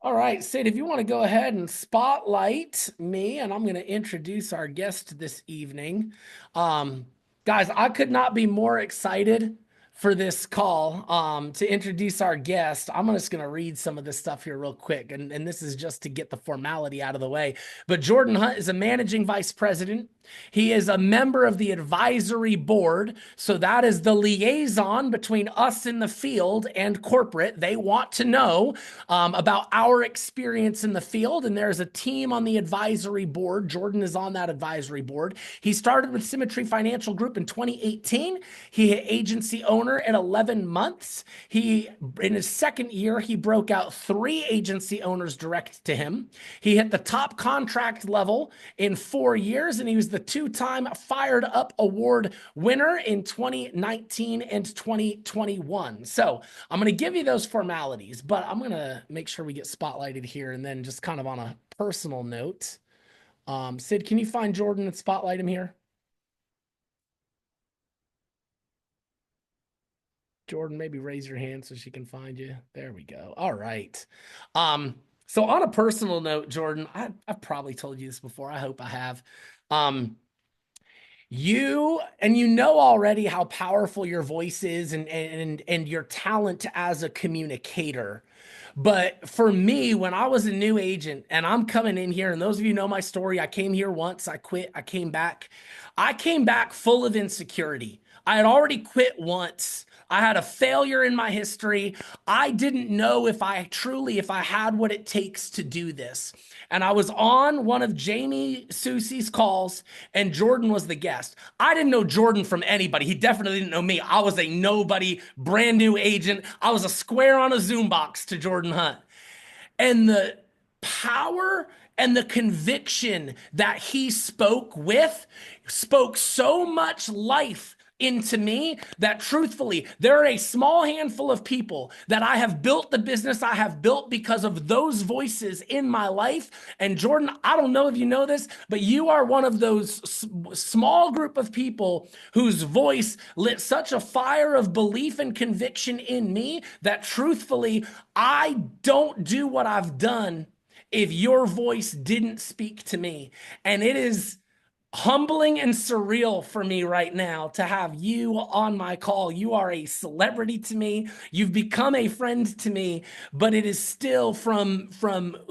All right, Sid, if you want to go ahead and spotlight me, and I'm going to introduce our guest this evening. Um, Guys, I could not be more excited for this call to introduce our guest. I'm just going to read some of this stuff here real quick, and this is just to get the formality out of the way. But Jordan Hunt is a managing vice president. He is a member of the advisory board. So that is the liaison between us in the field and corporate. They want to know about our experience in the field. And there's a team on the advisory board. Jordan is on that advisory board. He started with Symmetry Financial Group in 2018. He hit agency owner in 11 months. In his second year, he broke out 3 agency owners direct to him. He hit the top contract level in 4 years, and he was the 2-time Fired Up Award winner in 2019 and 2021. So I'm going to give you those formalities, but I'm going to make sure we get spotlighted here. And then just kind of on a personal note, Sid, can you find Jordan and spotlight him here? Jordan, maybe raise your hand so she can find you. There we go. All right. So on a personal note, Jordan, I've probably told you this before. I hope I have. Um, you know already how powerful your voice is and your talent as a communicator. But for me, when I was a new agent and I'm coming in here, and those of you know my story, I came here once, I quit, I came back. I came back full of insecurity. I had already quit once. I had a failure in my history. I didn't know if I had what it takes to do this. And I was on one of Jamie Susie's calls, and Jordan was the guest. I didn't know Jordan from anybody. He definitely didn't know me. I was a nobody, brand new agent. I was a square on a Zoom box to Jordan Hunt. And the power and the conviction that he spoke with spoke so much life into me that truthfully, there are a small handful of people that I have built the business I have built because of those voices in my life. And Jordan, I don't know if you know this, but you are one of those small group of people whose voice lit such a fire of belief and conviction in me that truthfully, I don't do what I've done if your voice didn't speak to me. And it is humbling and surreal for me right now to have you on my call. You are a celebrity to me. You've become a friend to me, but it is still from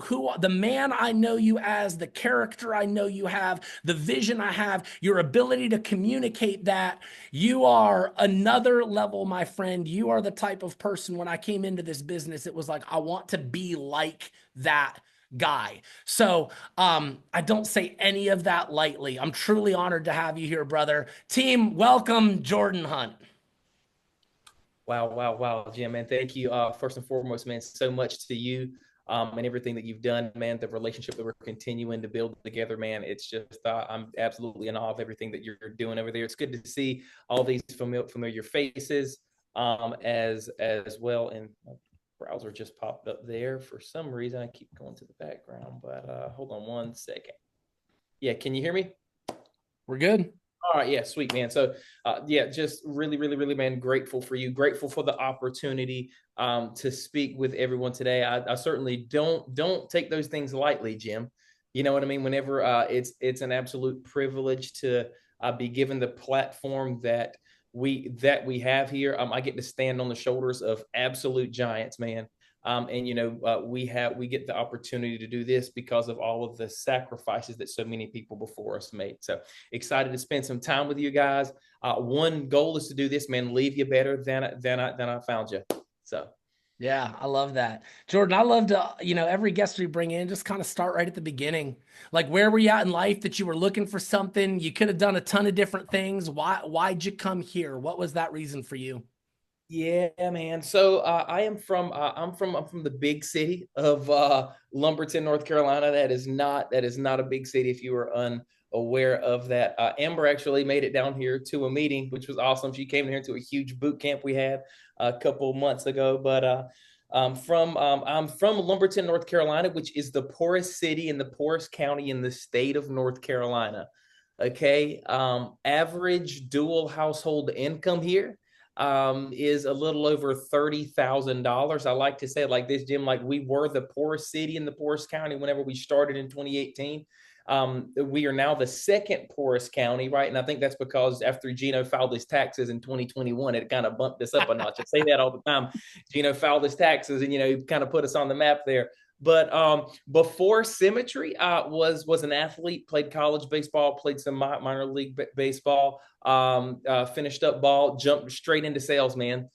who the man I know you as, the character I know you have, the vision I have, your ability to communicate that. You are another level, my friend. You are the type of person when I came into this business, it was like, I want to be like that guy. So I don't say any of that lightly. I'm truly honored to have you here, brother. Team, welcome Jordan Hunt. Wow, wow, wow, Jim, man. Thank you. First and foremost, man, so much to you and everything that you've done, man. The relationship that we're continuing to build together, man. It's just, I'm absolutely in awe of everything that you're doing over there. It's good to see all these familiar faces as well. And my browser just popped up there for some reason. I keep going to the background, but hold on one second. Yeah, can you hear me? We're good. All right, yeah, sweet, man. So, yeah, just really, really, really, man, grateful for you. Grateful for the opportunity to speak with everyone today. I certainly don't take those things lightly, Jim. You know what I mean? Whenever it's an absolute privilege to be given the platform that we have here. I get to stand on the shoulders of absolute giants, man. And we get the opportunity to do this because of all of the sacrifices that so many people before us made. So excited to spend some time with you guys. One goal is to do this, man, leave you better than I found you. So Yeah, I love that. Jordan, I love to, every guest we bring in, just kind of start right at the beginning. Like, where were you at in life that you were looking for something? You could have done a ton of different things. Why'd you come here? What was that reason for you? yeah, man. So I'm from the big city of Lumberton, North Carolina. That is not a big city if you were unaware of that. Amber actually made it down here to a meeting, which was awesome. She came here to a huge boot camp we had a couple months ago. But I'm from Lumberton, North Carolina, which is the poorest city in the poorest county in the state of North Carolina. Okay, average dual household income here is a little over $30,000. I like to say it like this, Jim, like we were the poorest city in the poorest county whenever we started in 2018. We are now the second poorest county, right? And I think that's because after Gino filed his taxes in 2021, it kind of bumped us up a notch. I say that all the time. Gino filed his taxes, and he kind of put us on the map there. But before Symmetry, was an athlete, played college baseball, played some minor league baseball, finished up ball, jumped straight into sales, man.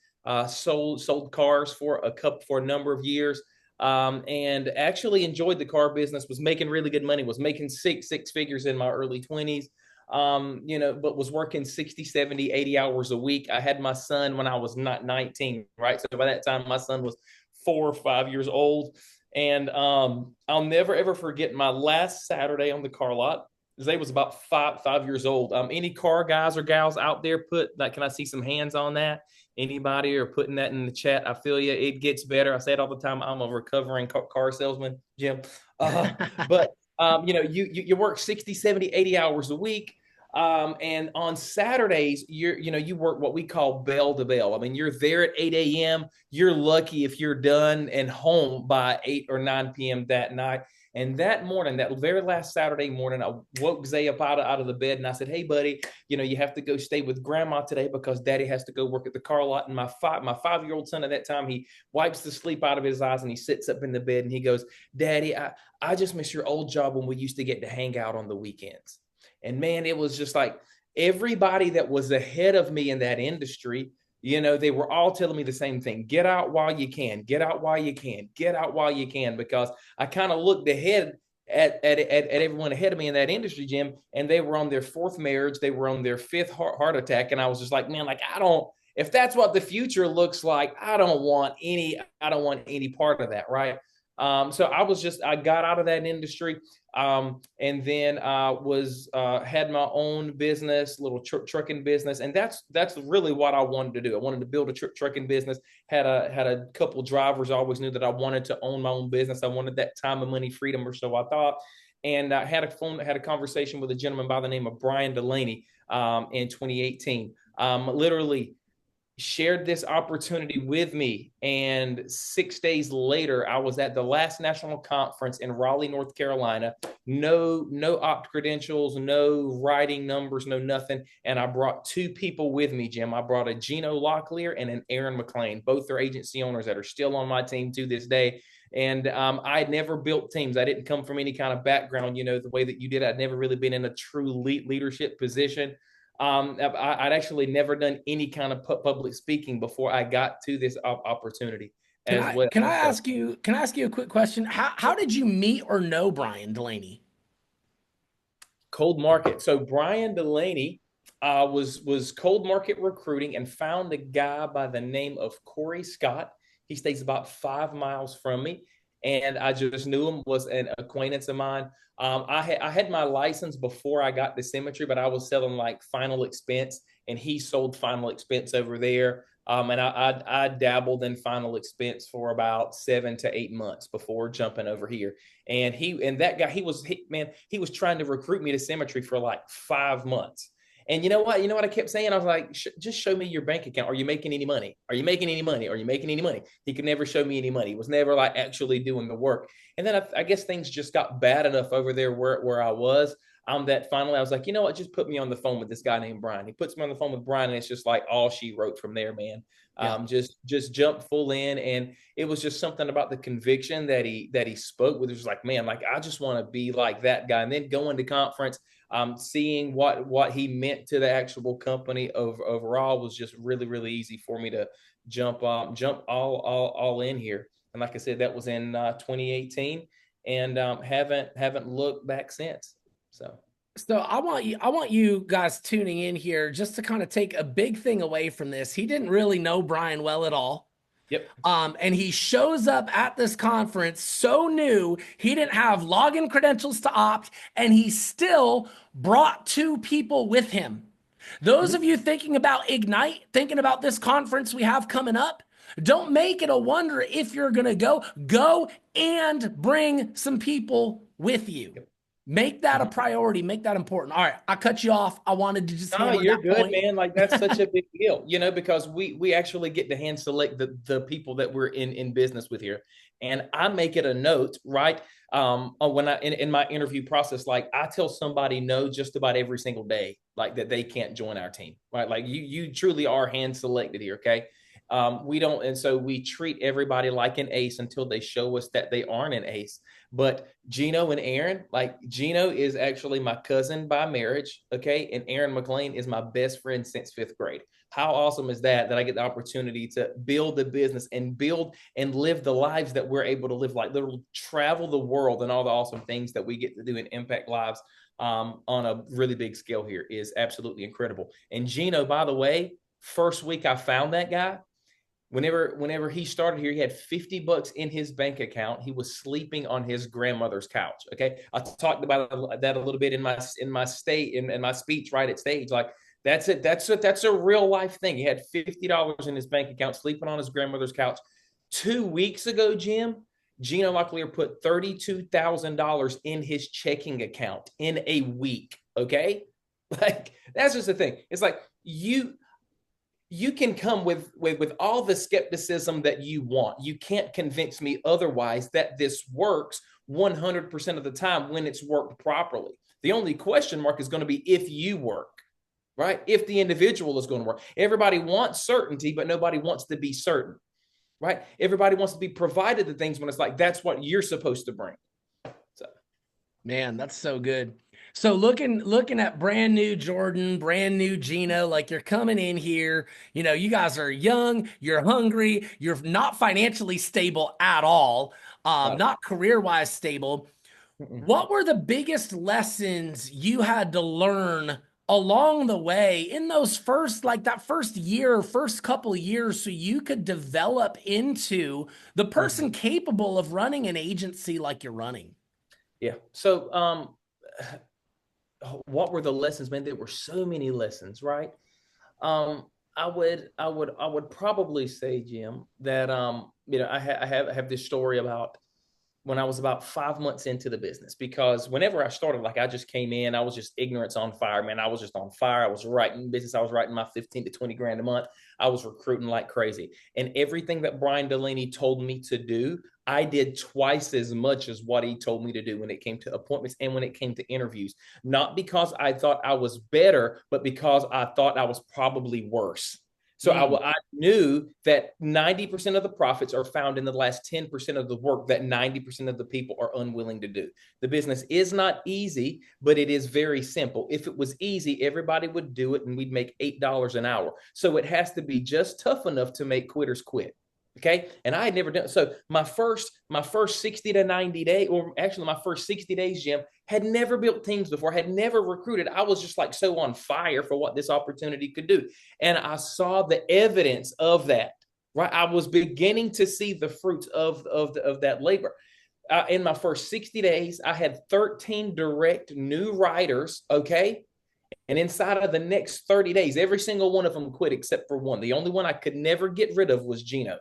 Sold cars for a number of years, and actually enjoyed the car business. Was making really good money. Was making six figures in my early 20s. But was working 60, 70, 80 hours a week. I had my son when I was not 19, right? So by that time, my son was 4 or 5 years old. And I'll never ever forget my last Saturday on the car lot. Zay was about 5 years old. Any car guys or gals out there can I see some hands on that? Anybody or putting that in the chat? I feel you. It gets better. I say it all the time. I'm a recovering car salesman, Jim. But you work 60, 70, 80 hours a week. And on Saturdays, you work what we call bell to bell. I mean, you're there at 8 a.m. You're lucky if you're done and home by 8 or 9 p.m. that night. And that morning, that very last Saturday morning, I woke Zay up out of the bed and I said, "Hey, buddy, you have to go stay with grandma today because daddy has to go work at the car lot." And my 5-year-old son at that time, he wipes the sleep out of his eyes and he sits up in the bed and he goes, "Daddy, I just miss your old job when we used to get to hang out on the weekends." And man, it was just like everybody that was ahead of me in that industry, they were all telling me the same thing: get out while you can, get out while you can, get out while you can. Because I kind of looked ahead at everyone ahead of me in that industry, Jim, and they were on their fourth marriage, they were on their fifth heart attack. And I was just like, man, like, if that's what the future looks like, I don't want any part of that. Right. So I got out of that industry, and then had my own business, little trucking business, and that's really what I wanted to do. I wanted to build a trucking business. Had a couple drivers. I always knew that I wanted to own my own business. I wanted that time and money freedom, or so I thought. And I had a conversation with a gentleman by the name of Brian Delaney in 2018. Literally shared this opportunity with me, and 6 days later I was at the last national conference in Raleigh, North Carolina. No opt credentials, no writing numbers, no nothing. And I brought 2 people with me, Jim. I brought a Gino Locklear and an Aaron McLean. Both are agency owners that are still on my team to this day. And I had never built teams. I didn't come from any kind of background, the way that you did. I'd never really been in a true leadership position. I'd actually never done any kind of public speaking before I got to this opportunity as well. Can I ask you a quick question? How did you meet or know Brian Delaney? Cold market. So Brian Delaney was cold market recruiting and found a guy by the name of Corey Scott. He stays about 5 miles from me, and I just knew him, was an acquaintance of mine. I had my license before I got to Symmetry, but I was selling like final expense, and he sold final expense over there. And I dabbled in final expense for about 7 to 8 months before jumping over here. And that guy, he was trying to recruit me to Symmetry for like 5 months. And you know what? I kept saying? I was like, just show me your bank account. Are you making any money? Are you making any money? Are you making any money? He could never show me any money. He was never like actually doing the work. And then I guess things just got bad enough over there where I was, that finally I was like, you know what? Just put me on the phone with this guy named Brian. He puts me on the phone with Brian, and it's just like all she wrote from there, man. Yeah. Just jump full in. And it was just something about the conviction that he spoke with. It was like, man, like, I just want to be like that guy. And then going to conference, seeing what he meant to the actual company overall was just really, really easy for me to jump all in here. And like I said, that was in 2018, and haven't looked back since. So I want you guys tuning in here just to kind of take a big thing away from this. He didn't really know Brian well at all. Yep. And he shows up at this conference so new, he didn't have login credentials to opt, and he still brought 2 people with him. Those of you thinking about Ignite, thinking about this conference we have coming up, don't make it a wonder if you're going to go and bring some people with you. Yep. Make that a priority. Make that important. All right, I cut you off. I wanted to just No, hammer you're that good, point. man. Like that's such a big deal, because we actually get to hand select the people that we're in business with here. And I make it a note, right? When I in my interview process, like I tell somebody no just about every single day, like that they can't join our team, right? Like you truly are hand selected here, okay? We don't, and so we treat everybody like an ace until they show us that they aren't an ace. But Gino and Aaron, like Gino is actually my cousin by marriage, okay? And Aaron McLean is my best friend since fifth grade. How awesome is that I get the opportunity to build the business and build and live the lives that we're able to live, like literally travel the world and all the awesome things that we get to do and impact lives on a really big scale here is absolutely incredible. And Gino, by the way, first week I found that guy, whenever he started here, he had $50 in his bank account. He was sleeping on his grandmother's couch. Okay. I talked about that a little bit in my speech right at stage. Like that's it. That's a real life thing. He had $50 in his bank account, sleeping on his grandmother's couch. 2 weeks ago, Jim, Gino Locklear put $32,000 in his checking account in a week. Okay. Like that's just the thing. It's like you can come with all the skepticism that you want. You can't convince me otherwise that this works 100% of the time when it's worked properly. The only question mark is going to be if you work, right? If the individual is going to work. Everybody wants certainty, but nobody wants to be certain, right? Everybody wants to be provided the things when it's like, that's what you're supposed to bring. So, man, that's so good. So looking at brand new Jordan, brand new Gino, like you're coming in here, you guys are young, you're hungry, you're not financially stable at all, not career-wise stable. What were the biggest lessons you had to learn along the way in those that first year, first couple of years, so you could develop into the person capable of running an agency like you're running? Yeah. So, what were the lessons, man? There were so many lessons, right? I would probably say, Jim, that I have this story about when I was about 5 months into the business, because whenever I started, like I just came in, I was just ignorance on fire, man. I was just on fire. I was writing business. I was writing my 15 to 20 grand a month. I was recruiting like crazy. And everything that Brian Delaney told me to do, I did twice as much as what he told me to do when it came to appointments and when it came to interviews. Not because I thought I was better, but because I thought I was probably worse. So I knew that 90% of the profits are found in the last 10% of the work that 90% of the people are unwilling to do. The business is not easy, but it is very simple. If it was easy, everybody would do it and we'd make $8 an hour. So it has to be just tough enough to make quitters quit. Okay. And I had never done so. My first 60 to 90 days, or actually my first 60 days, Jim, had never built teams before, had never recruited. I was just like so on fire for what this opportunity could do. And I saw the evidence of that, right? I was beginning to see the fruits of that labor. In my first 60 days, I had 13 direct new writers. Okay. And inside of the next 30 days, every single one of them quit except for one. The only one I could never get rid of was Gino.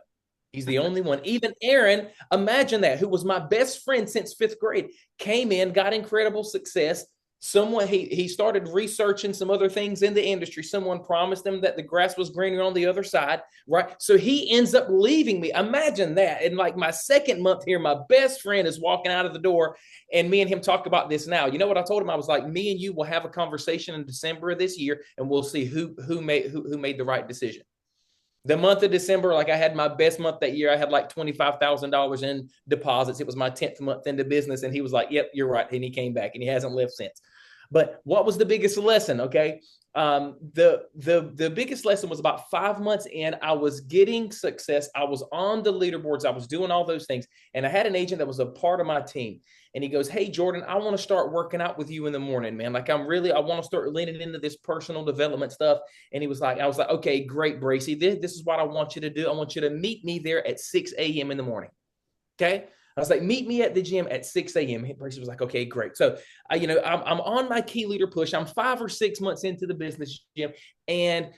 He's the only one. Even Aaron, imagine that, who was my best friend since fifth grade, came in, got incredible success. He started researching some other things in the industry. Someone promised him that the grass was greener on the other side, right? So he ends up leaving me. Imagine that. In like my second month here, my best friend is walking out of the door, and me and him talk about this now. You know what I told him? I was like, me and you will have a conversation in December of this year, and we'll see who made the right decision. The month of December, like I had my best month that year. I had like $25,000 in deposits. It was my 10th month into business. And he was like, yep, you're right. And he came back and he hasn't left since. But what was the biggest lesson? Okay. The biggest lesson was about 5 months in. I was getting success. I was on the leaderboards. I was doing all those things. And I had an agent that was a part of my team. And he goes, hey, Jordan, I want to start working out with you in the morning, man. Like I want to start leaning into this personal development stuff. And I was like, okay, great, Bracy. This is what I want you to do. I want you to meet me there at 6 a.m. in the morning. Okay. I was like, meet me at the gym at 6 a.m. Bracy was like, okay, great. So, I'm on my key leader push. I'm 5 or 6 months into the business, Jim. And,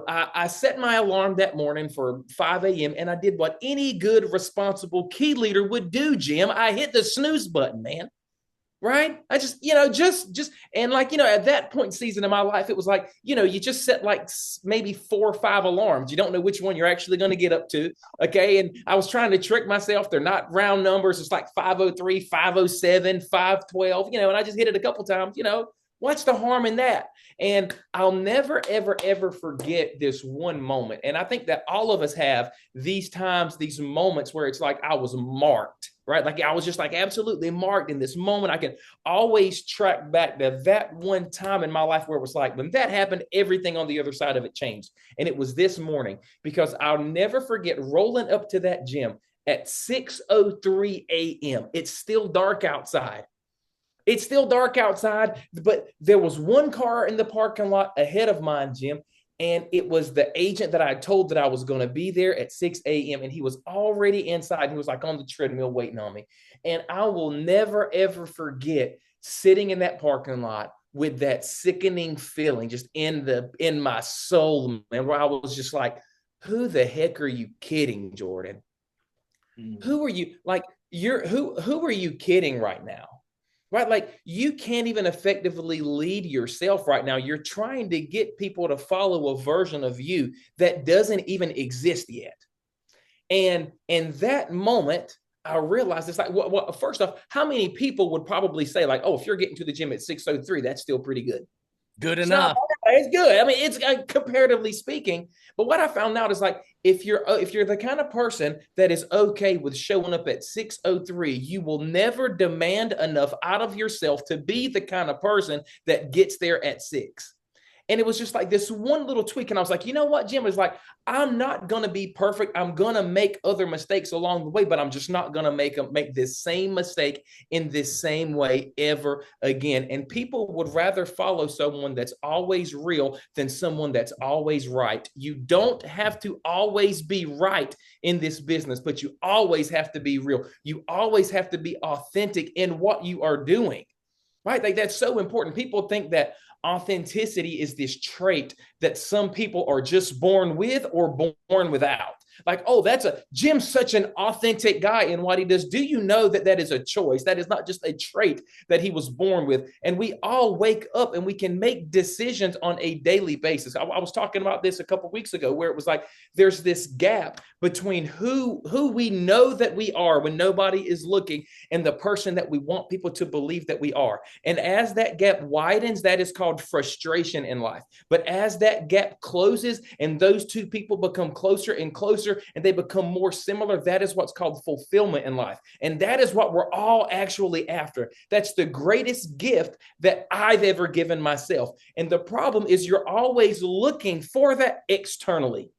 I set my alarm that morning for 5 a.m. and I did what any good, responsible key leader would do, Jim. I hit the snooze button, man. right? I just, and like, at that point in season of my life, it was like, you just set like maybe 4 or 5 alarms. You don't know which one you're actually going to get up to. Okay. And I was trying to trick myself. They're not round numbers. It's like 503, 507, 512, and I just hit it a couple times, what's the harm in that? And I'll never, ever, ever forget this one moment. And I think that all of us have these times, these moments where it's like I was marked, right? Like I was just like absolutely marked in this moment. I can always track back to that one time in my life where it was like, when that happened, everything on the other side of it changed. And it was this morning, because I'll never forget rolling up to that gym at 6:03 a.m. It's still dark outside. It's still dark outside, but there was one car in the parking lot ahead of mine, Jim, and it was the agent that I told that I was going to be there at 6 a.m. And he was already inside. He was like on the treadmill waiting on me. And I will never, ever forget sitting in that parking lot with that sickening feeling just in my soul, man, where I was just like, who the heck are you kidding, Jordan? Who are you? Like, who are you kidding right now? Right? Like you can't even effectively lead yourself right now. You're trying to get people to follow a version of you that doesn't even exist yet. And in that moment, I realized it's like, well, first off, how many people would probably say like, oh, if you're getting to the gym at 6:03, that's still pretty good. Good It's enough. it's good. I mean, it's comparatively speaking. But what I found out is like, if you're the kind of person that is okay with showing up at 6:03, you will never demand enough out of yourself to be the kind of person that gets there at 6. And it was just like this one little tweak. And I was like, you know what, Jim? Is like, I'm not going to be perfect. I'm going to make other mistakes along the way, but I'm just not going to make this same mistake in this same way ever again. And people would rather follow someone that's always real than someone that's always right. You don't have to always be right in this business, but you always have to be real. You always have to be authentic in what you are doing, right? Like that's so important. People think that authenticity is this trait that some people are just born with or born without. Like, oh, Jim's such an authentic guy in what he does. Do you know that that is a choice? That is not just a trait that he was born with. And we all wake up and we can make decisions on a daily basis. I was talking about this a couple of weeks ago, where it was like, there's this gap between who we know that we are when nobody is looking and the person that we want people to believe that we are. And as that gap widens, that is called frustration in life. But as that gap closes and those two people become closer and closer, and they become more similar, that is what's called fulfillment in life. And that is what we're all actually after. That's the greatest gift that I've ever given myself. And the problem is you're always looking for that externally,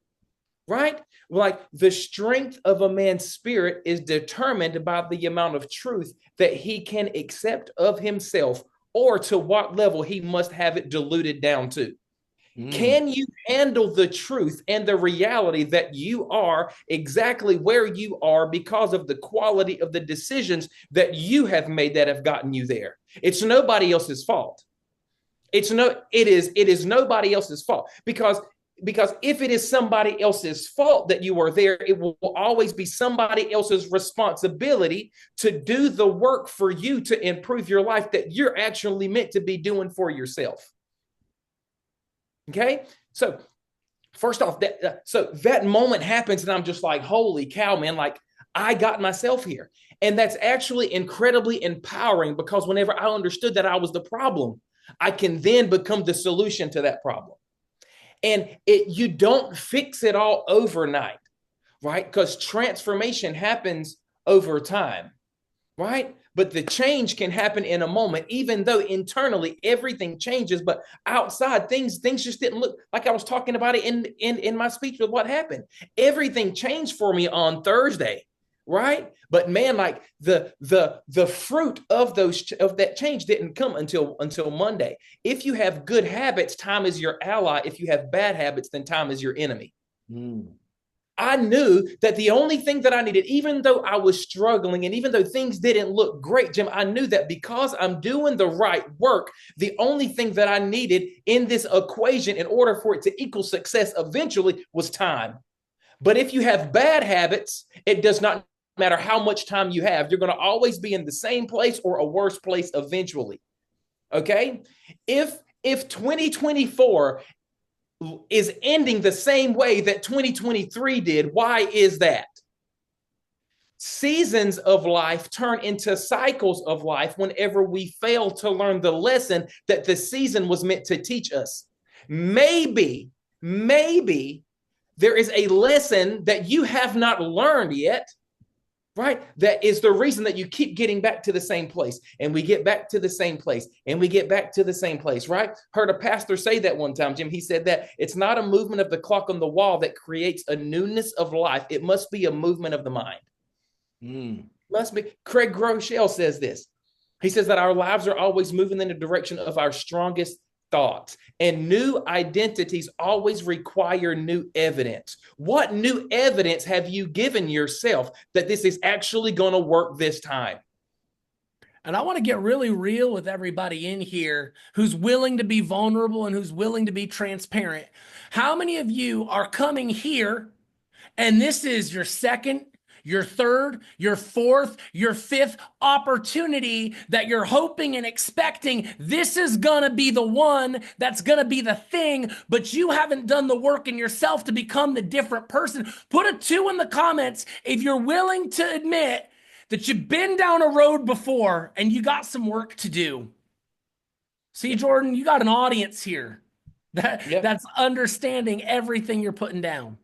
right? Like the strength of a man's spirit is determined by the amount of truth that he can accept of himself, or to what level he must have it diluted down to. Can you handle the truth and the reality that you are exactly where you are because of the quality of the decisions that you have made that have gotten you there? It's nobody else's fault. It is nobody else's fault, because if it is somebody else's fault that you are there, it will always be somebody else's responsibility to do the work for you to improve your life that you're actually meant to be doing for yourself. Okay, so first off, that moment happens, and I'm just like, holy cow, man! Like I got myself here, and that's actually incredibly empowering, because whenever I understood that I was the problem, I can then become the solution to that problem. And you don't fix it all overnight, right? Because transformation happens over time, right? But the change can happen in a moment, even though internally everything changes, but outside things just didn't look like I was talking about it in my speech with what happened. Everything changed for me on Thursday, right? But man, like the fruit of that change didn't come until Monday. If you have good habits, time is your ally. If you have bad habits, then time is your enemy. I knew that the only thing that I needed, even though I was struggling and even though things didn't look great, Jim, I knew that because I'm doing the right work, the only thing that I needed in this equation in order for it to equal success eventually was time. But if you have bad habits, it does not matter how much time you have, you're going to always be in the same place or a worse place eventually. Okay? If 2024 is ending the same way that 2023 did, why is that? Seasons of life turn into cycles of life whenever we fail to learn the lesson that the season was meant to teach us. Maybe there is a lesson that you have not learned yet, right? That is the reason that you keep getting back to the same place, and we get back to the same place, and we get back to the same place, right? Heard a pastor say that one time, Jim. He said that it's not a movement of the clock on the wall that creates a newness of life. It must be a movement of the mind. Must be. Craig Groeschel says this. He says that our lives are always moving in the direction of our strongest thoughts, and new identities always require new evidence. What new evidence have you given yourself that this is actually going to work this time? And I want to get really real with everybody in here who's willing to be vulnerable and who's willing to be transparent. How many of you are coming here and this is your second, your third, your fourth, your fifth opportunity that you're hoping and expecting this is going to be the one that's going to be the thing, but you haven't done the work in yourself to become the different person? Put a 2 in the comments if you're willing to admit that you've been down a road before and you got some work to do. See, Jordan, you got an audience here that's understanding everything you're putting down.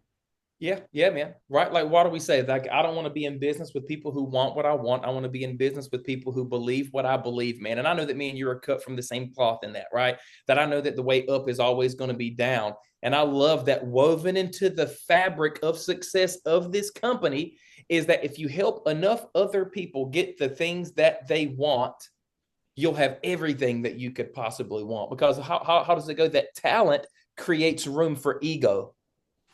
Yeah, man. Right. Like, what do we say? Like, I don't want to be in business with people who want what I want. I want to be in business with people who believe what I believe, man. And I know that me and you are cut from the same cloth in that, right? That I know that the way up is always going to be down. And I love that woven into the fabric of success of this company is that if you help enough other people get the things that they want, you'll have everything that you could possibly want. Because how does it go? That talent creates room for ego,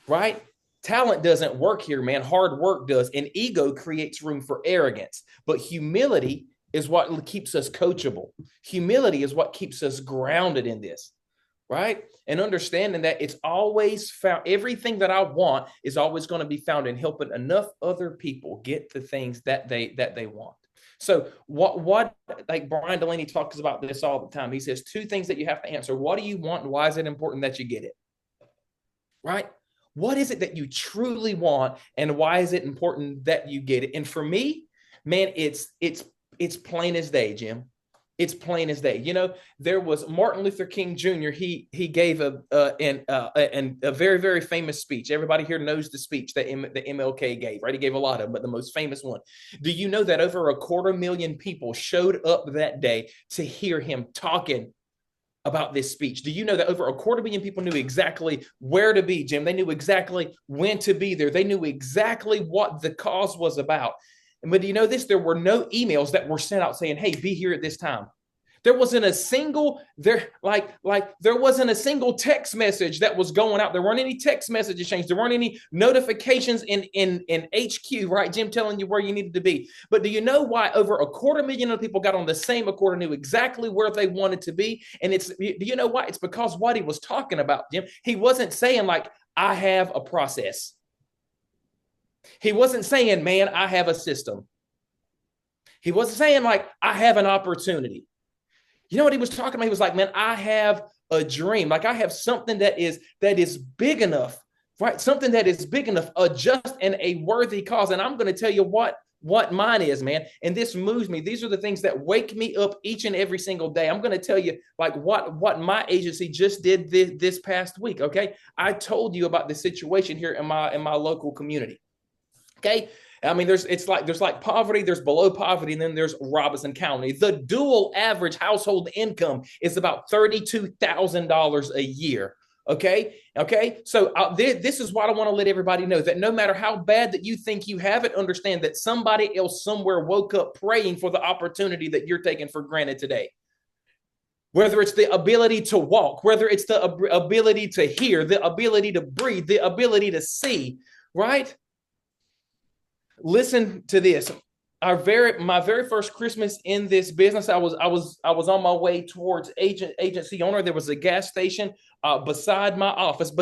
right? Talent doesn't work here, man. Hard work does. And ego creates room for arrogance. But humility is what keeps us coachable. Humility is what keeps us grounded in this, right? And understanding that it's always found, everything that I want is always going to be found in helping enough other people get the things that they want. So what like Brian Delaney talks about this all the time. He says 2 things that you have to answer. What do you want, and why is it important that you get it? Right? What is it that you truly want, and why is it important that you get it? And for me, man, it's plain as day, Jim. It's plain as day. You know, there was Martin Luther King Jr. He gave a very, very famous speech. Everybody here knows the speech that the MLK gave, right? He gave a lot of them, but the most famous one. Do you know that over 250,000 people showed up that day to hear him talking about this speech? Do you know that over 250,000 people knew exactly where to be, Jim? They knew exactly when to be there. They knew exactly what the cause was about. But do you know this? There were no emails that were sent out saying, hey, be here at this time. There wasn't a single there wasn't a single text message that was going out. There weren't any text message exchange. There weren't any notifications in HQ, right, Jim, telling you where you needed to be. But do you know why over 250,000 of people got on the same accord and knew exactly where they wanted to be? And do you know why? It's because what he was talking about, Jim. He wasn't saying like, I have a process. He wasn't saying, man, I have a system. He wasn't saying like, I have an opportunity. You know what he was talking about? He was like, man, I have a dream. Like I have something that is big enough, right? Something that is big enough, a just and a worthy cause. And I'm going to tell you what mine is, man. And this moves me. These are the things that wake me up each and every single day. I'm going to tell you like what my agency just did this past week. Okay. I told you about the situation here in my local community. Okay. I mean, there's like poverty, there's below poverty, and then there's Robeson County. The dual average household income is about $32,000 a year. Okay. So this is what I want to let everybody know, that no matter how bad that you think you have it, understand that somebody else somewhere woke up praying for the opportunity that you're taking for granted today. Whether it's the ability to walk, whether it's the ability to hear, the ability to breathe, the ability to see, right? Listen to this. My very first Christmas in this business, I was on my way towards agency owner. There was a gas station beside my office.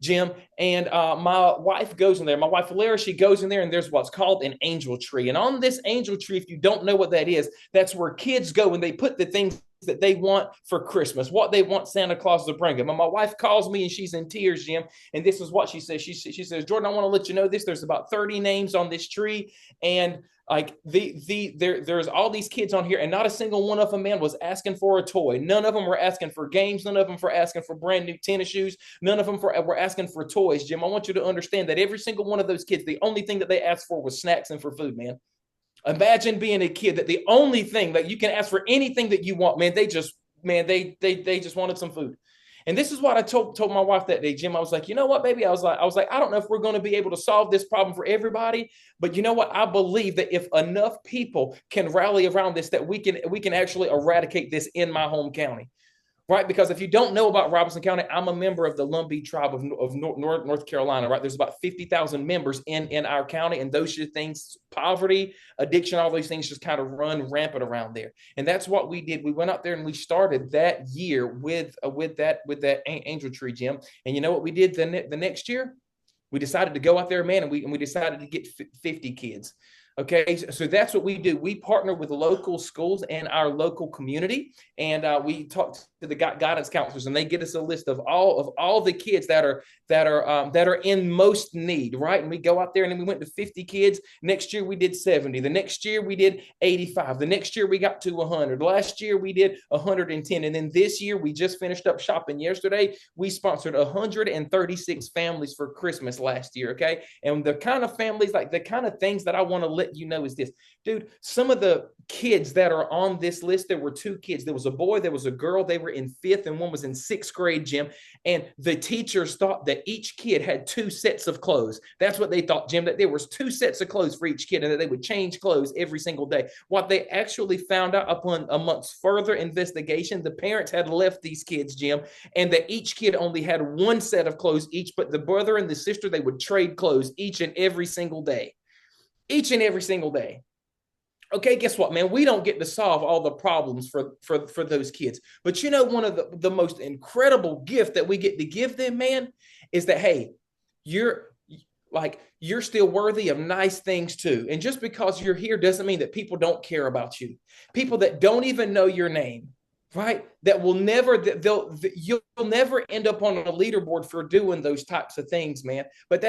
Jim. And my wife goes in there. My wife, Lara, she goes in there, and there's what's called an angel tree. And on this angel tree, if you don't know what that is, that's where kids go and they put the things that they want for Christmas, what they want Santa Claus to bring them. And my wife calls me and she's in tears, Jim. And this is what she says. She says, Jordan, I want to let you know this. There's about 30 names on this tree. And like there's all these kids on here, and not a single one of them, man, was asking for a toy. None of them were asking for games. None of them were asking for brand new tennis shoes. None of them were asking for toys, Jim. I want you to understand that every single one of those kids, the only thing that they asked for was snacks and for food, man. Imagine being a kid that the only thing that you can ask for anything that you want, man, they just wanted some food. And this is what I told my wife that day, Jim. I was like, you know what, baby? I was like, I don't know if we're going to be able to solve this problem for everybody, but you know what? I believe that if enough people can rally around this, that we can actually eradicate this in my home county. Right, because if you don't know about Robeson County, I'm a member of the Lumbee tribe of North Carolina. Right, there's about 50,000 members in our county, and those things, poverty, addiction, all those things just kind of run rampant around there. And that's what we did. We went out there and we started that year with that angel tree, Jim. And you know what we did the next year? We decided to go out there, man, and we decided to get 50 kids. Okay, so that's what we do. We partner with local schools and our local community, and we talk to the guidance counselors, and they get us a list of all the kids that are in most need, right? And we go out there, and then we went to 50 kids. Next year we did 70. The next year we did 85. The next year we got to 100. Last year we did 110, and then this year we just finished up shopping yesterday. We sponsored 136 families for Christmas last year. Okay, and the kind of families, like the kind of things that I want to let you know is this, dude. Some of the kids that are on this list, there were two kids. There was a boy, there was a girl. They were in 5th and one was in 6th grade, Jim. And the teachers thought that each kid had 2 sets of clothes. That's what they thought, Jim, that there was 2 sets of clothes for each kid and that they would change clothes every single day. What they actually found out upon a month's further investigation, the parents had left these kids, Jim, and that each kid only had 1 set of clothes each, but the brother and the sister, they would trade clothes each and every single day. Each and every single day. Okay, guess what, man? We don't get to solve all the problems for those kids. But you know, one of the most incredible gift that we get to give them, man, is that, hey, you're still worthy of nice things too. And just because you're here doesn't mean that people don't care about you. People that don't even know your name, right? That will never, you'll never end up on a leaderboard for doing those types of things, man. But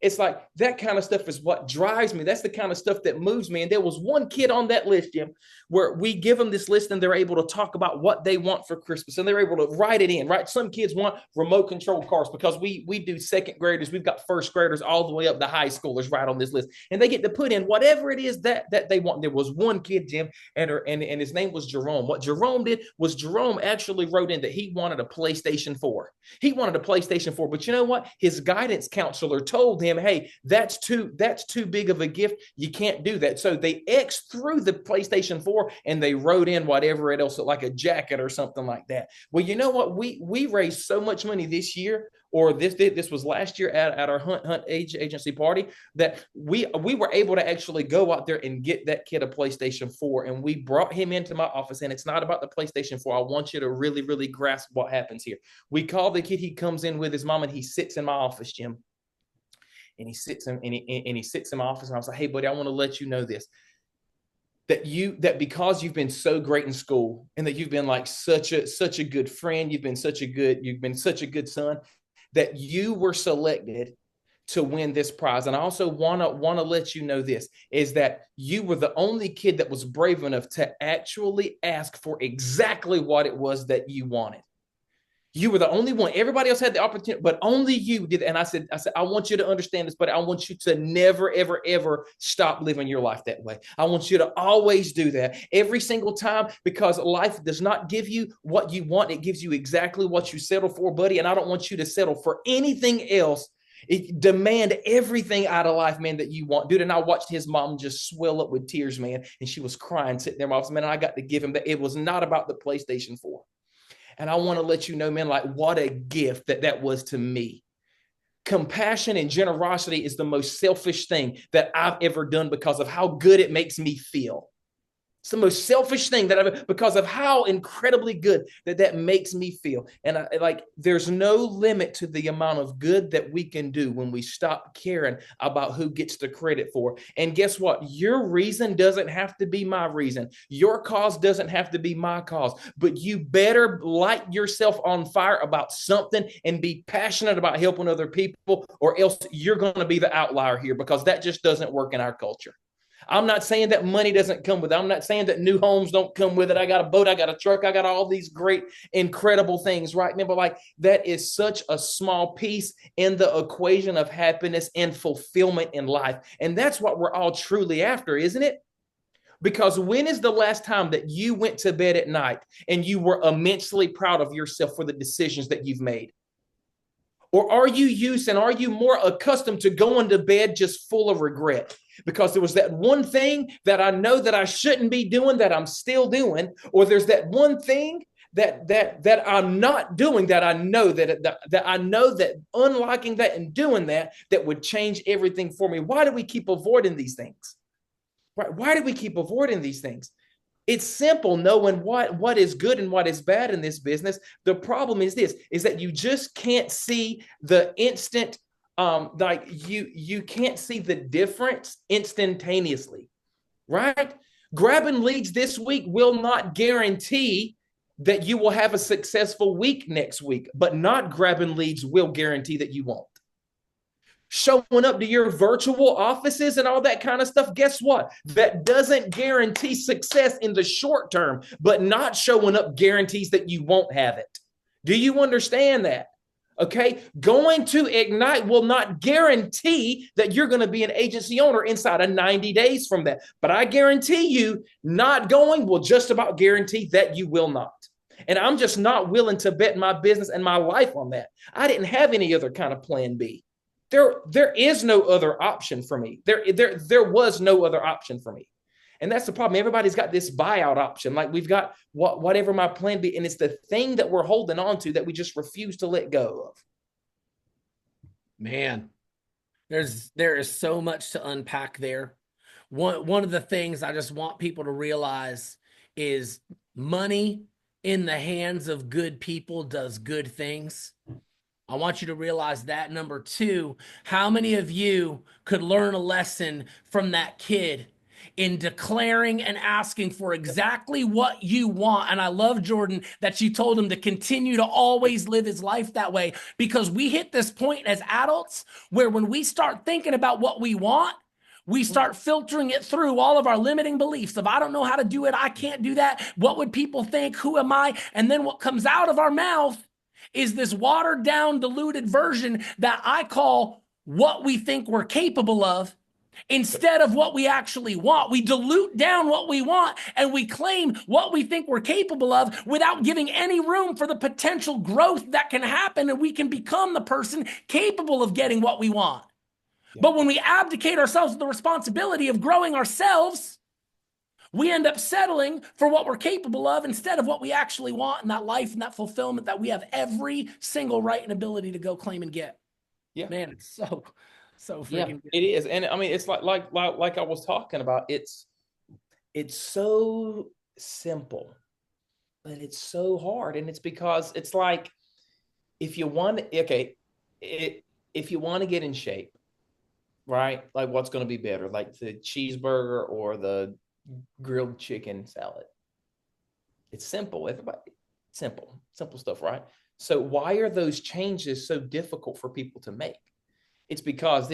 it's like that kind of stuff is what drives me. That's the kind of stuff that moves me. And there was one kid on that list, Jim, where we give them this list and they're able to talk about what they want for Christmas, and they're able to write it in, right? Some kids want remote control cars because we do 2nd graders. We've got 1st graders all the way up to high schoolers right on this list. And they get to put in whatever it is that they want. There was one kid, Jim, and his name was Jerome. What Jerome did was Jerome actually wrote in that he wanted a PlayStation 4. He wanted a PlayStation 4. But you know what? His guidance counselor told him, hey, that's too big of a gift. You can't do that. So they X through the PlayStation 4 and they wrote in whatever it else, like a jacket or something like that. Well, you know what? We raised so much money this year, or this was last year at our Hunt agency party, that we were able to actually go out there and get that kid a PlayStation 4, and we brought him into my office. And it's not about the PlayStation 4. I want you to really, really grasp what happens here. We call the kid. He comes in with his mom and he sits in my office, Jim. And he sits in my office, and I was like, hey, buddy, I want to let you know this. That because you've been so great in school, and that you've been like such a good friend, you've been such a good son, that you were selected to win this prize. And I also want to let you know this, is that you were the only kid that was brave enough to actually ask for exactly what it was that you wanted. You were the only one. Everybody else had the opportunity, but only you did. And I said, I want you to understand this, but I want you to never, ever, ever stop living your life that way. I want you to always do that every single time, because life does not give you what you want. It gives you exactly what you settle for, buddy. And I don't want you to settle for anything else. Demand everything out of life, man, that you want, dude. And I watched his mom just swell up with tears, man. And she was crying, sitting there in my office, man. And I got to give him that. It was not about the PlayStation 4. And I want to let you know, man, like what a gift that was to me. Compassion and generosity is the most selfish thing that I've ever done because of how good it makes me feel. It's the most selfish thing that I've, because of how incredibly good that makes me feel. And there's no limit to the amount of good that we can do when we stop caring about who gets the credit for. And guess what? Your reason doesn't have to be my reason. Your cause doesn't have to be my cause, but you better light yourself on fire about something and be passionate about helping other people, or else you're going to be the outlier here, because that just doesn't work in our culture. I'm not saying that money doesn't come with it. I'm not saying that new homes don't come with it. I got a boat, I got a truck, I got all these great, incredible things, right? But like, that is such a small piece in the equation of happiness and fulfillment in life. And that's what we're all truly after, isn't it? Because when is the last time that you went to bed at night and you were immensely proud of yourself for the decisions that you've made? Or are you used, and are you more accustomed to going to bed just full of regret? Because there was that one thing that I know that I shouldn't be doing that I'm still doing, or there's that one thing that I'm not doing that I know that I know that unlocking that and doing that would change everything for me. Why do we keep avoiding these things? Right? Why do we keep avoiding these things? It's simple, knowing what is good and what is bad in this business. The problem is this, is that you just can't see the instant, you can't see the difference instantaneously, right? Grabbing leads this week will not guarantee that you will have a successful week next week, but not grabbing leads will guarantee that you won't. Showing up to your virtual offices and all that kind of stuff, guess what? That doesn't guarantee success in the short term, but not showing up guarantees that you won't have it. Do you understand that? Okay. Going to Ignite will not guarantee that you're going to be an agency owner inside of 90 days from that. But I guarantee you, not going will just about guarantee that you will not. And I'm just not willing to bet my business and my life on that. I didn't have any other kind of plan B. There is no other option for me. There was no other option for me. And that's the problem. Everybody's got this buyout option. Like, we've got whatever my plan be. And it's the thing that we're holding on to that we just refuse to let go of. Man, there is so much to unpack there. One of the things I just want people to realize is money in the hands of good people does good things. I want you to realize that. Number two, how many of you could learn a lesson from that kid in declaring and asking for exactly what you want? And I love, Jordan, that you told him to continue to always live his life that way, because we hit this point as adults where when we start thinking about what we want, we start filtering it through all of our limiting beliefs of, I don't know how to do it, I can't do that, what would people think, who am I? And then what comes out of our mouth is this watered down, diluted version that I call what we think we're capable of instead of what we actually want. We dilute down what we want and we claim what we think we're capable of without giving any room for the potential growth that can happen, and we can become the person capable of getting what we want. Yeah. But when we abdicate ourselves of the responsibility of growing ourselves, we end up settling for what we're capable of instead of what we actually want in that life and that fulfillment that we have every single right and ability to go claim and get. Yeah, man, it's so freaking good. It is. And I mean, it's like I was talking about, it's so simple, but it's so hard. And it's because it's like, if you want to get in shape, right? Like, what's going to be better, like the cheeseburger or the grilled chicken salad? It's simple. Everybody, simple stuff, right? So why are those changes so difficult for people to make? It's because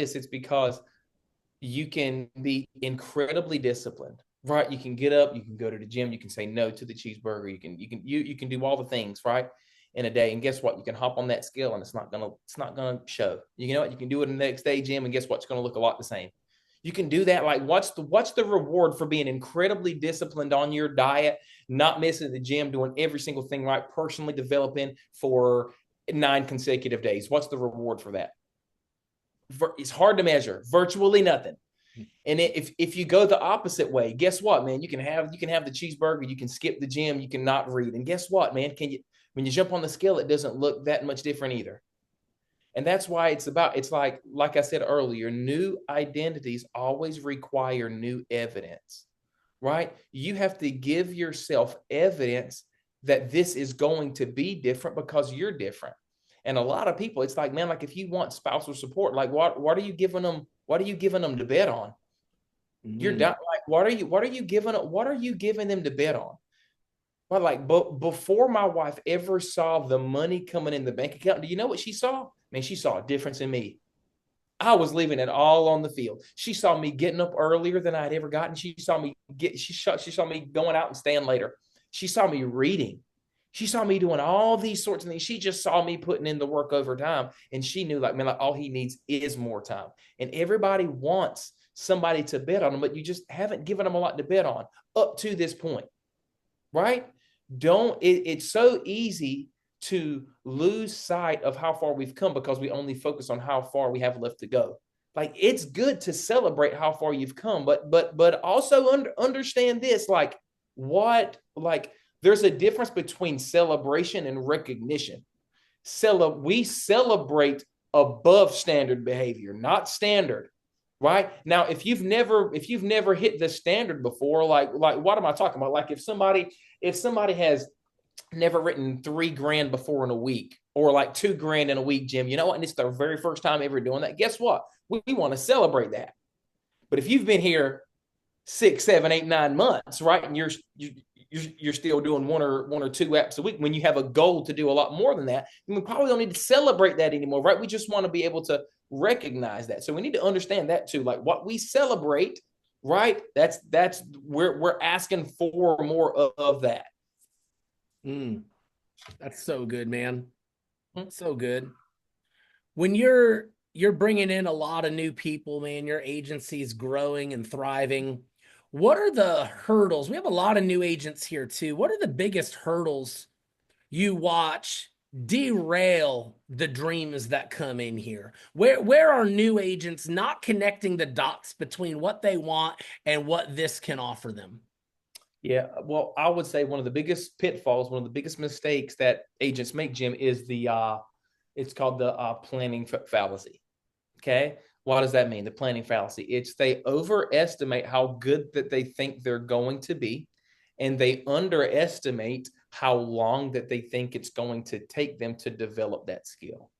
you can be incredibly disciplined, right? You can get up, you can go to the gym, you can say no to the cheeseburger, you can do all the things, right, in a day. And guess what? You can hop on that scale and it's not gonna show. You know what? You can do it the next day, Jim, and guess what? It's gonna look a lot the same. You can do that. Like, what's the reward for being incredibly disciplined on your diet, not missing the gym, doing every single thing right, personally developing for 9 consecutive days? What's the reward for that? It's hard to measure. Virtually nothing. And if you go the opposite way, guess what, man? You can have the cheeseburger, you can skip the gym, you can not read. And guess what, man? When you jump on the scale, it doesn't look that much different either. And that's why it's like I said earlier, new identities always require new evidence. right? You have to give yourself evidence that this is going to be different because you're different. And a lot of people, it's like, man, like if you want spousal support, like what are you giving them? What are you giving them to bet on? You're Mm. down. Like, what are you giving them to bet on? Well, like, but before my wife ever saw the money coming in the bank account, do you know what she saw? Man, she saw a difference in me. I was leaving it all on the field. She saw me getting up earlier than I'd ever gotten. She saw me going out and staying later. She saw me reading. She saw me doing all these sorts of things. She just saw me putting in the work over time. And she knew, like, man, like all he needs is more time. And everybody wants somebody to bet on them, but you just haven't given them a lot to bet on up to this point, right? It's so easy to lose sight of how far we've come because we only focus on how far we have left to go. Like, it's good to celebrate how far you've come, but also understand this, like, there's a difference between celebration and recognition. We celebrate above standard behavior, not standard. Right now, if you've never hit the standard before, like what am I talking about? Like if somebody has never written $3,000 before in a week, or like $2,000 in a week, Jim, you know what? And it's their very first time ever doing that. Guess what? We want to celebrate that. But if you've been here 6, 7, 8, 9 months, right, and you're still doing one or two apps a week, when you have a goal to do a lot more than that, then we probably don't need to celebrate that anymore, right? We just want to be able to recognize that. So we need to understand that too. Like what we celebrate, right? That's we're asking for more of that. Mm. That's so good, man. So good. When you're bringing in a lot of new people, man, your agency's growing and thriving. What are the hurdles? We have a lot of new agents here too. What are the biggest hurdles you watch derail the dreams that come in here? Where are new agents not connecting the dots between what they want and what this can offer them? Yeah, well, I would say one of the biggest pitfalls, one of the biggest mistakes that agents make, Jim, is it's called the planning fallacy. Okay. What does that mean? The planning fallacy. It's they overestimate how good that they think they're going to be, and they underestimate how long that they think it's going to take them to develop that skill.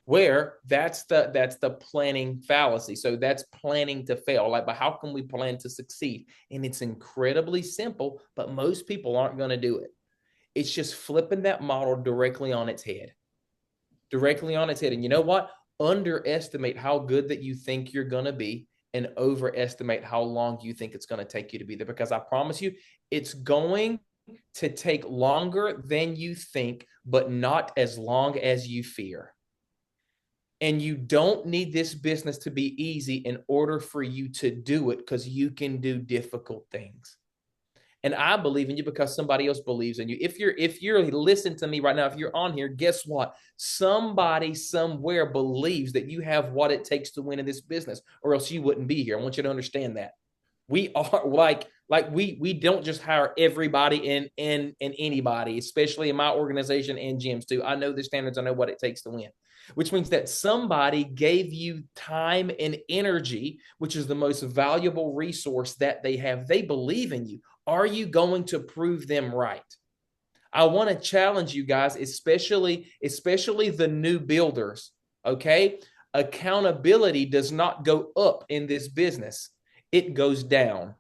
Where that's the planning fallacy. So that's planning to fail. Like, but how can we plan to succeed? And it's incredibly simple, but most people aren't going to do it. It's just flipping that model directly on its head. Directly on its head. And you know what? Underestimate how good that you think you're going to be, and overestimate how long you think it's going to take you to be there. Because I promise you, it's going to take longer than you think, but not as long as you fear. And you don't need this business to be easy in order for you to do it, because you can do difficult things. And I believe in you because somebody else believes in you. If you're listening to me right now, if you're on here, guess what? Somebody somewhere believes that you have what it takes to win in this business, or else you wouldn't be here. I want you to understand that. We are we don't just hire everybody and anybody, especially in my organization and Jim's too. I know the standards. I know what it takes to win, which means that somebody gave you time and energy, which is the most valuable resource that they have. They believe in you. Are you going to prove them right? I want to challenge you guys, especially the new builders. Okay. Accountability does not go up in this business. It goes down.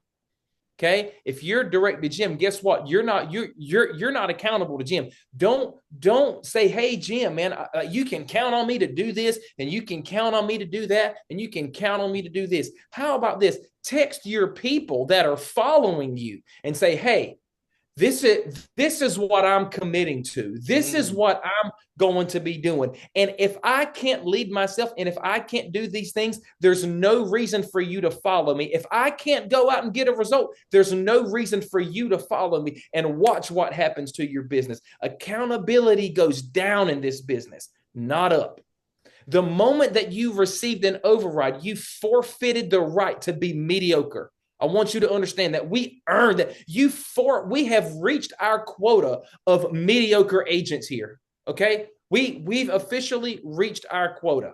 Okay. If you're direct to Jim, guess what? You're not accountable to Jim. Don't say, hey, Jim, man, you can count on me to do this, and you can count on me to do that, and you can count on me to do this. How about this? Text your people that are following you and say, hey, this is what I'm committing to. This is what I'm going to be doing. And if I can't lead myself, and if I can't do these things, there's no reason for you to follow me. If I can't go out and get a result, there's no reason for you to follow me. And watch what happens to your business. Accountability goes down in this business, not up. The moment that you received an override, you forfeited the right to be mediocre. I want you to understand that we earned that. We have reached our quota of mediocre agents here. Okay. We've officially reached our quota.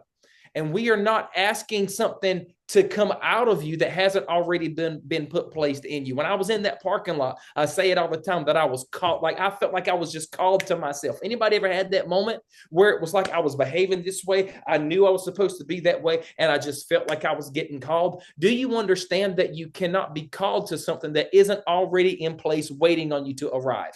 And we are not asking something to come out of you that hasn't already been placed in you. When I was in that parking lot, I say it all the time that I was called, like I felt like I was just called to myself. Anybody ever had that moment where it was like I was behaving this way? I knew I was supposed to be that way, and I just felt like I was getting called. Do you understand that you cannot be called to something that isn't already in place waiting on you to arrive?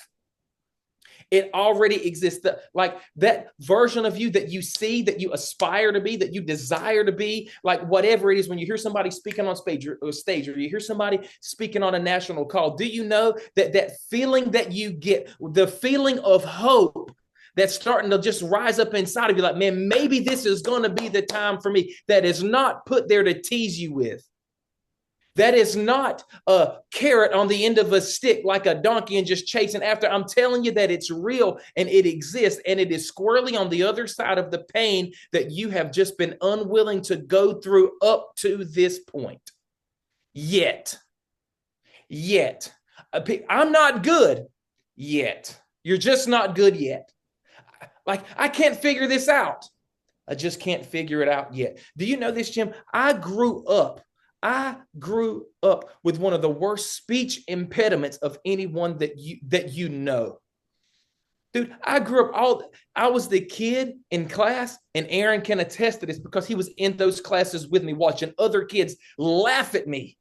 It already exists. Like that version of you that you see, that you aspire to be, that you desire to be, like whatever it is, when you hear somebody speaking on stage or you hear somebody speaking on a national call, do you know that that feeling that you get, the feeling of hope that's starting to just rise up inside of you, like, man, maybe this is going to be the time for me, that is not put there to tease you with. That is not a carrot on the end of a stick like a donkey and just chasing after. I'm telling you that it's real and it exists, and it is squarely on the other side of the pain that you have just been unwilling to go through up to this point. Yet, I'm not good yet. You're just not good yet. Like, I can't figure this out. I just can't figure it out yet. Do you know this, Jim? I grew up with one of the worst speech impediments of anyone that you know. Dude, I was the kid in class, and Aaron can attest to this because he was in those classes with me, watching other kids laugh at me.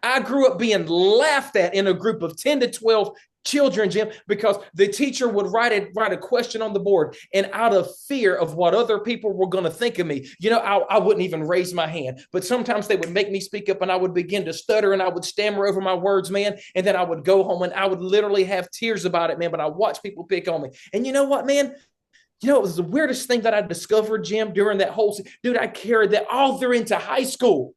I grew up being laughed at in a group of 10 to 12 children, Jim, because the teacher would write a question on the board, and out of fear of what other people were going to think of me, I wouldn't even raise my hand. But sometimes they would make me speak up, and I would begin to stutter, and I would stammer over my words, man. And then I would go home, and I would literally have tears about it, man. But I watched people pick on me. And you know what, man? It was the weirdest thing that I discovered, Jim, during that whole, dude, I carried that all through into high school.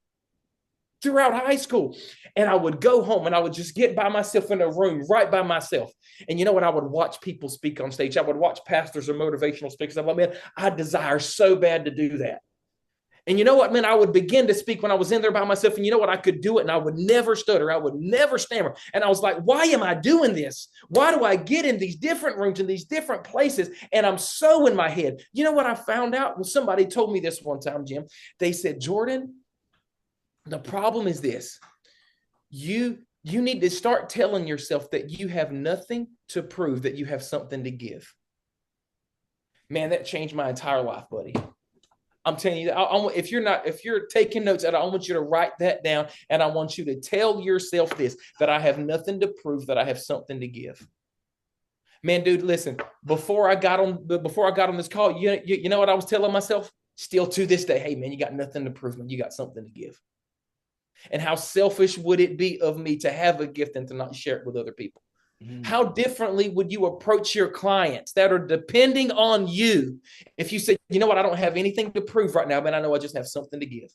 Throughout high school. And I would go home and I would just get by myself in a room right by myself. And you know what? I would watch people speak on stage. I would watch pastors or motivational speakers. I'm like, man, I desire so bad to do that. And you know what, man? I would begin to speak when I was in there by myself. And you know what? I could do it, and I would never stutter. I would never stammer. And I was like, why am I doing this? Why do I get in these different rooms, in these different places? And I'm so in my head. You know what I found out? Well, somebody told me this one time, Jim. They said, Jordan, the problem is this. You need to start telling yourself that you have nothing to prove, that you have something to give. Man, that changed my entire life, buddy. I'm telling you, if you're taking notes, I want you to write that down, and I want you to tell yourself this, that I have nothing to prove, that I have something to give. Man, dude, listen, before I got on this call, you know what I was telling myself? Still to this day, hey, man, you got nothing to prove, man. You got something to give. And how selfish would it be of me to have a gift and to not share it with other people? Mm. How differently would you approach your clients that are depending on you if you said, you know what, I don't have anything to prove right now, but I know I just have something to give?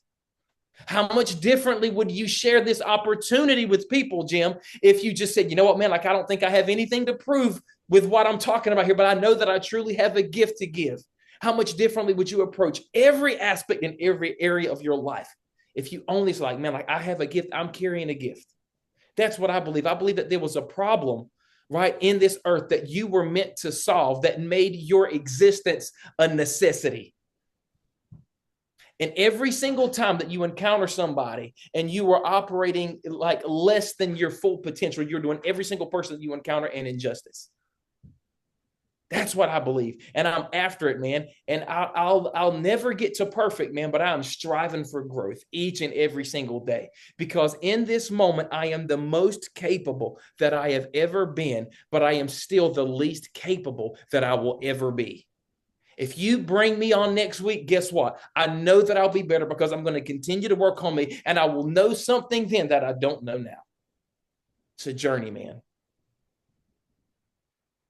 How much differently would you share this opportunity with people, Jim, if you just said, you know what, man, like, I don't think I have anything to prove with what I'm talking about here, but I know that I truly have a gift to give? How much differently would you approach every aspect in every area of your life if you only say, like, man, like, I have a gift, I'm carrying a gift? That's what I believe. I believe that there was a problem, right, in this earth that you were meant to solve, that made your existence a necessity. And every single time that you encounter somebody and you are operating like less than your full potential, you're doing every single person that you encounter an injustice. That's what I believe. And I'm after it, man. And I'll never get to perfect, man, but I'm striving for growth each and every single day, because in this moment, I am the most capable that I have ever been, but I am still the least capable that I will ever be. If you bring me on next week, guess what? I know that I'll be better because I'm going to continue to work on me, and I will know something then that I don't know now. It's a journey, man.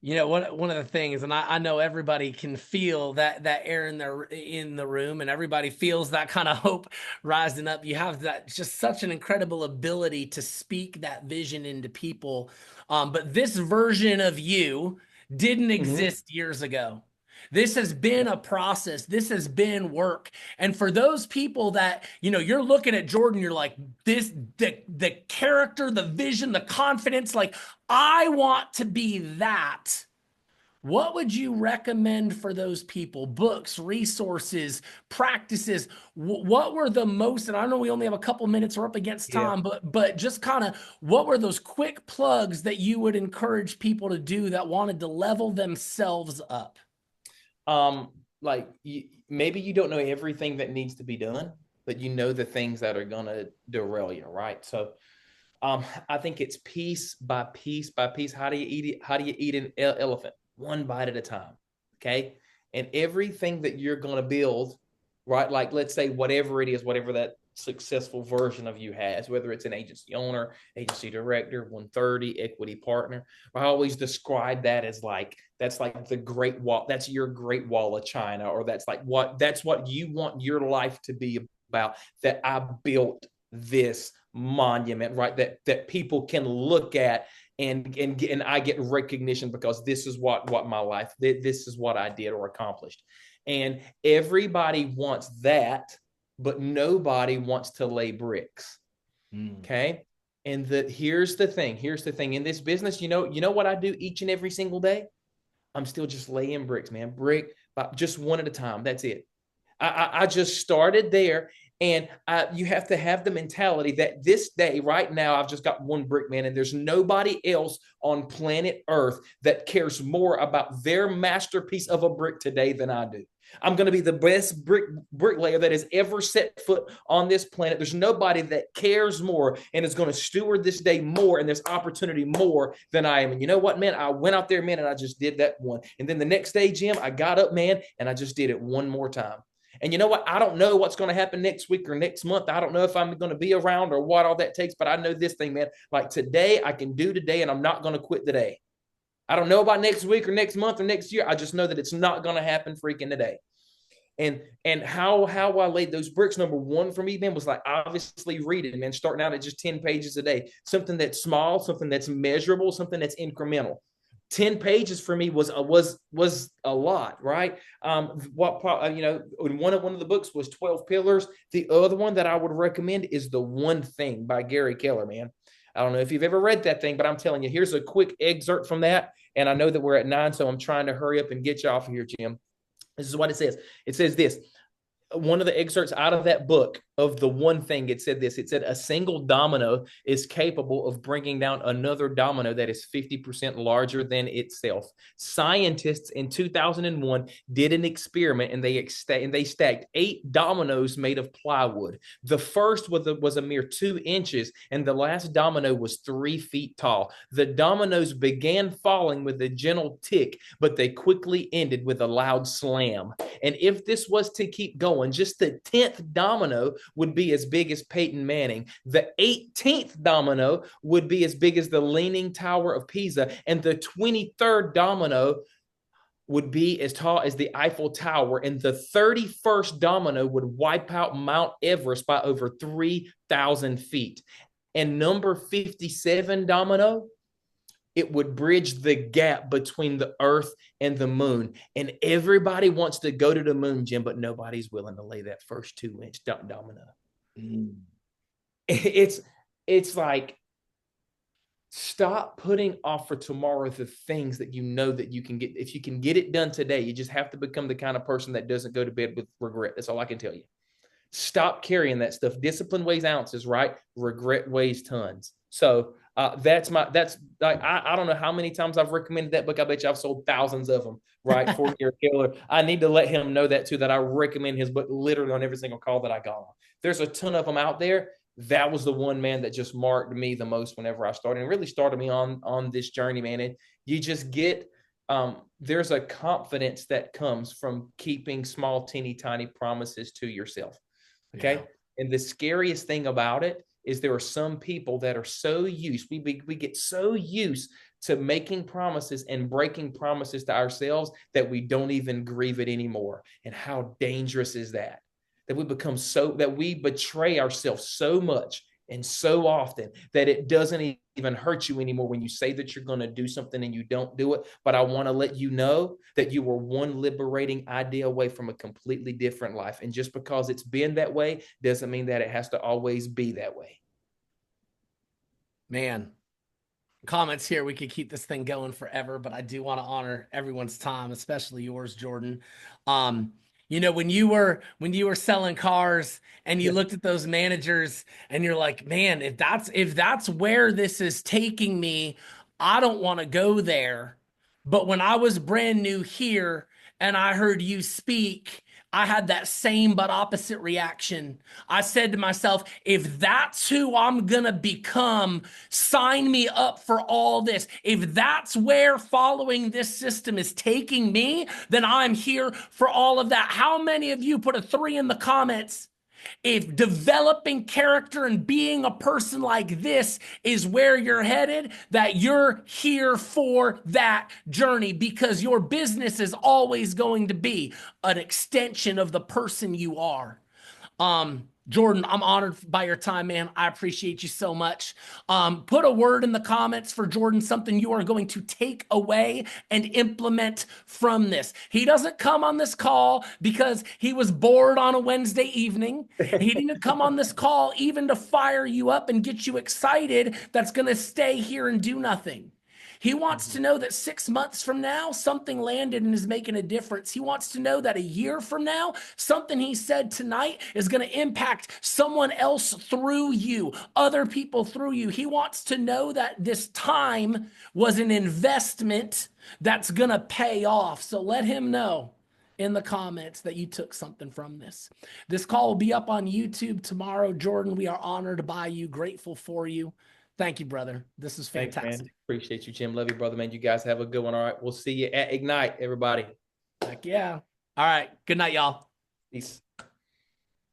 One of the things, and I know everybody can feel that air in the room, and everybody feels that kind of hope rising up. You have that, just such an incredible ability to speak that vision into people. But this version of you didn't exist years ago. This has been a process. This has been work. And for those people that, you're looking at Jordan, you're like, the character, the vision, the confidence, like, I want to be that. what would you recommend for those people? Books, resources, practices. What were the most, and I know we only have a couple minutes, we're up against Yeah. time, but just kind of what were those quick plugs that you would encourage people to do that wanted to level themselves up? Like maybe you don't know everything that needs to be done, but you know the things that are gonna derail you, right? So I think it's piece by piece by piece. How do you eat it? How do you eat an elephant? One bite at a time. Okay. And everything that you're going to build, right? Like, let's say whatever it is, whatever that successful version of you has, whether it's an agency owner, agency director, 130, equity partner. I always describe that as like, that's like the great wall. That's your great wall of China, or that's what you want your life to be about, that I built this monument, right? That people can look at and I get recognition because this is what my life, this is what I did or accomplished. And everybody wants that, but nobody wants to lay bricks. Okay. And here's the thing in this business, you know what I do each and every single day? I'm still just laying bricks, man. Brick, just one at a time. That's it. I just started there. And you have to have the mentality that this day, right now, I've just got one brick, man, and there's nobody else on planet Earth that cares more about their masterpiece of a brick today than I do. I'm going to be the best bricklayer that has ever set foot on this planet. There's nobody that cares more and is going to steward this day more and this opportunity more than I am. And you know what, man? I went out there, man, and I just did that one. And then the next day, Jim, I got up, man, and I just did it one more time. And you know what? I don't know what's going to happen next week or next month. I don't know if I'm going to be around or what all that takes, but I know this thing, man. Like today, I can do today, and I'm not going to quit today. I don't know about next week or next month or next year. I just know that it's not going to happen freaking today. And how I laid those bricks, number one for me, man, was like obviously reading, man, starting out at just 10 pages a day. Something that's small, something that's measurable, something that's incremental. 10 pages for me was a lot, right? One of the books was 12 Pillars. The other one that I would recommend is The One Thing by Gary Keller, man. I don't know if you've ever read that thing, but I'm telling you, here's a quick excerpt from that. And I know that we're at 9, so I'm trying to hurry up and get you off of here, Jim. This is what it says. It says this. One of the excerpts out of that book of The One Thing, it said this. It said, a single domino is capable of bringing down another domino that is 50% larger than itself. Scientists in 2001 did an experiment, and they stacked 8 dominoes made of plywood. The first was a mere 2 inches, and the last domino was 3 feet tall. The dominoes began falling with a gentle tick, but they quickly ended with a loud slam. And if this was to keep going, just the 10th domino would be as big as Peyton Manning. The 18th domino would be as big as the Leaning Tower of Pisa. And the 23rd domino would be as tall as the Eiffel Tower. And the 31st domino would wipe out Mount Everest by over 3,000 feet. And number 57 domino, it would bridge the gap between the earth and the moon. And everybody wants to go to the moon, Jim, but nobody's willing to lay that first 2-inch domino. It's like, stop putting off for tomorrow the things that you know that you can get. If you can get it done today, you just have to become the kind of person that doesn't go to bed with regret. That's all I can tell you. Stop carrying that stuff. Discipline weighs ounces, right? Regret weighs tons. So I don't know how many times I've recommended that book. I bet you I've sold thousands of them, right? For Gary Keller. I need to let him know that too, that I recommend his book literally on every single call that I got on. There's a ton of them out there. That was the one, man, that just marked me the most whenever I started, and really started me on this journey, man. And you just get, there's a confidence that comes from keeping small, teeny, tiny promises to yourself. Okay. Yeah. And the scariest thing about it is there are some people that are so used, we get so used to making promises and breaking promises to ourselves that we don't even grieve it anymore. And how dangerous is that? That we betray ourselves so much and so often that it doesn't even hurt you anymore when you say that you're going to do something and you don't do it. But I want to let you know that you were one liberating idea away from a completely different life. And just because it's been that way doesn't mean that it has to always be that way. Man, comments here. We could keep this thing going forever, but I do want to honor everyone's time, especially yours, Jordan. Um, when you were selling cars and you Yeah. looked at those managers and you're like, man, if that's where this is taking me, I don't want to go there. But when I was brand new here and I heard you speak, I had that same but opposite reaction. I said to myself, if that's who I'm gonna become, sign me up for all this. If that's where following this system is taking me, then I'm here for all of that. How many of you put a 3 in the comments if developing character and being a person like this is where you're headed, that you're here for that journey, because your business is always going to be an extension of the person you are. Jordan, I'm honored by your time, man. I appreciate you so much. Put a word in the comments for Jordan, something you are going to take away and implement from this. He doesn't come on this call because he was bored on a Wednesday evening. He didn't come on this call even to fire you up and get you excited that's going to stay here and do nothing. He wants to know that 6 months from now, something landed and is making a difference. He wants to know that a year from now, something he said tonight is going to impact someone else through you, other people through you. He wants to know that this time was an investment that's going to pay off. So let him know in the comments that you took something from this. This call will be up on YouTube tomorrow. Jordan, we are honored by you, grateful for you. Thank you, brother. This is Thanks, fantastic. man. Appreciate you, Jim. Love you, brother, man. You guys have a good one. All right. We'll see you at Ignite, everybody. Heck yeah. All right. Good night, y'all. Peace.